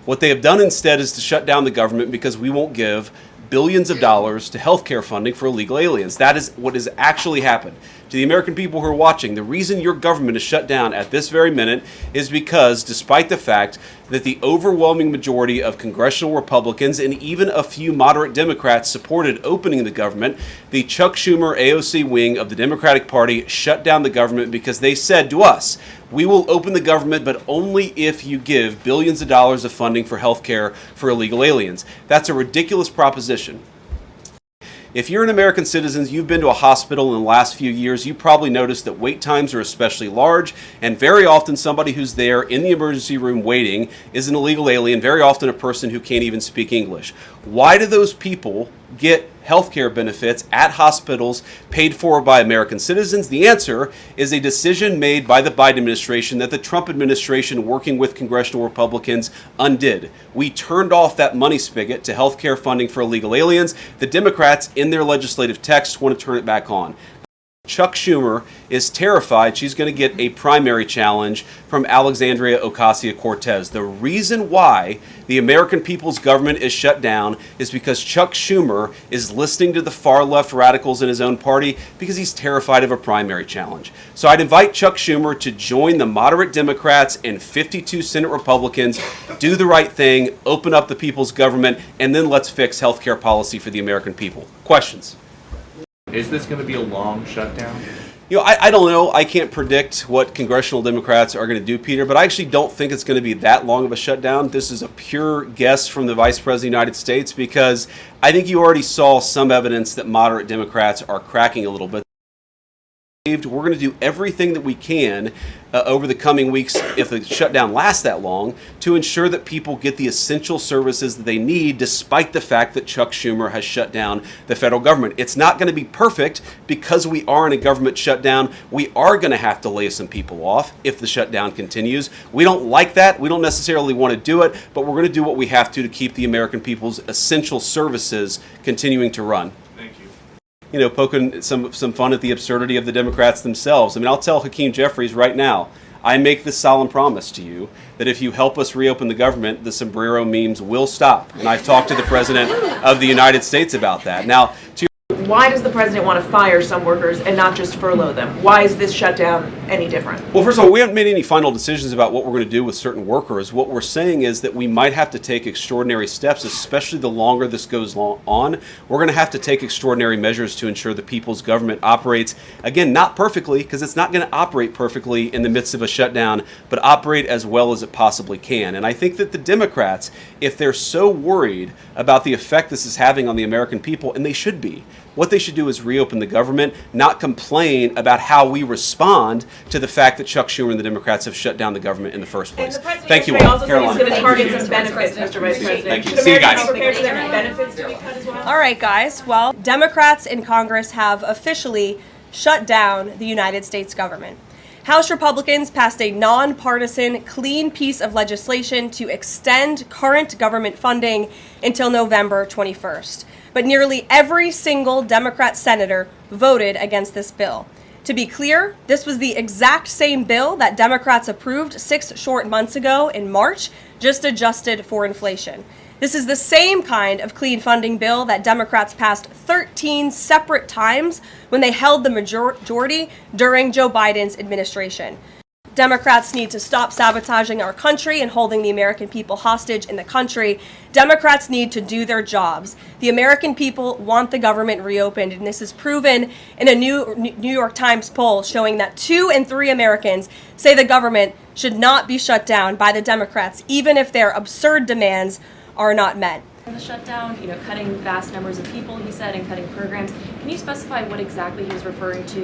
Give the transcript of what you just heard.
What they have done instead is to shut down the government because we won't give billions of dollars to healthcare funding for illegal aliens. That is what has actually happened. To the American people who are watching, the reason your government is shut down at this very minute is because, despite the fact that the overwhelming majority of congressional Republicans and even a few moderate Democrats supported opening the government, the Chuck Schumer AOC wing of the Democratic Party shut down the government because they said to us, we will open the government, but only if you give billions of dollars of funding for health care for illegal aliens. That's a ridiculous proposition. If you're an American citizen, you've been to a hospital in the last few years, you probably noticed that wait times are especially large, and very often somebody who's there in the emergency room waiting is an illegal alien, very often a person who can't even speak English. Why do those people get health care benefits at hospitals paid for by American citizens? The answer is a decision made by the Biden administration that the Trump administration, working with congressional Republicans, undid. We turned off that money spigot to health care funding for illegal aliens. The Democrats, in their legislative text, want to turn it back on. Chuck Schumer is terrified she's going to get a primary challenge from Alexandria Ocasio-Cortez. The reason why the American people's government is shut down is because Chuck Schumer is listening to the far-left radicals in his own party because he's terrified of a primary challenge. So I'd invite Chuck Schumer to join the moderate Democrats and 52 Senate Republicans, do the right thing, open up the people's government, and then let's fix health care policy for the American people. Questions? Is this going to be a long shutdown? You know, I don't know. I can't predict what congressional Democrats are going to do, Peter, but I actually don't think it's going to be that long of a shutdown. This is a pure guess from the Vice President of the United States because I think you already saw some evidence that moderate Democrats are cracking a little bit. We're going to do everything that we can over the coming weeks, if the shutdown lasts that long, to ensure that people get the essential services that they need, despite the fact that Chuck Schumer has shut down the federal government. It's not going to be perfect because we are in a government shutdown. We are going to have to lay some people off if the shutdown continues. We don't like that. We don't necessarily want to do it, but we're going to do what we have to keep the American people's essential services continuing to run. You know, poking some fun at the absurdity of the Democrats themselves. I mean, I'll tell Hakeem Jeffries right now, I make this solemn promise to you that if you help us reopen the government, the sombrero memes will stop. And I've talked to the President of the United States about that. Now, why does the president want to fire some workers and not just furlough them? Why is this shutdown any different? Well, first of all, we haven't made any final decisions about what we're going to do with certain workers. What we're saying is that we might have to take extraordinary steps, especially the longer this goes on. We're going to have to take extraordinary measures to ensure the people's government operates, again, not perfectly, because it's not going to operate perfectly in the midst of a shutdown, but operate as well as it possibly can. And I think that the Democrats, if they're so worried about the effect this is having on the American people, and they should be, what they should do is reopen the government, not complain about how we respond to the fact that Chuck Schumer and the Democrats have shut down the government in the first place. Thank you all. Caroline. He's going to target some benefits, Mr. Vice President. Thank you. See you guys. Benefits to be cut as well? All right, guys. Well, Democrats in Congress have officially shut down the United States government. House Republicans passed a nonpartisan, clean piece of legislation to extend current government funding until November 21st. But nearly every single Democrat senator voted against this bill. To be clear, this was the exact same bill that Democrats approved 6 short months ago in March, just adjusted for inflation. This is the same kind of clean funding bill that Democrats passed 13 separate times when they held the majority during Joe Biden's administration. Democrats need to stop sabotaging our country and holding the American people hostage in the country. Democrats need to do their jobs. The American people want the government reopened, and this is proven in a New York Times poll showing that 2 in 3 Americans say the government should not be shut down by the Democrats, even if their absurd demands are not met. The shutdown, cutting vast numbers of people, he said, and cutting programs. Can you specify what exactly he was referring to?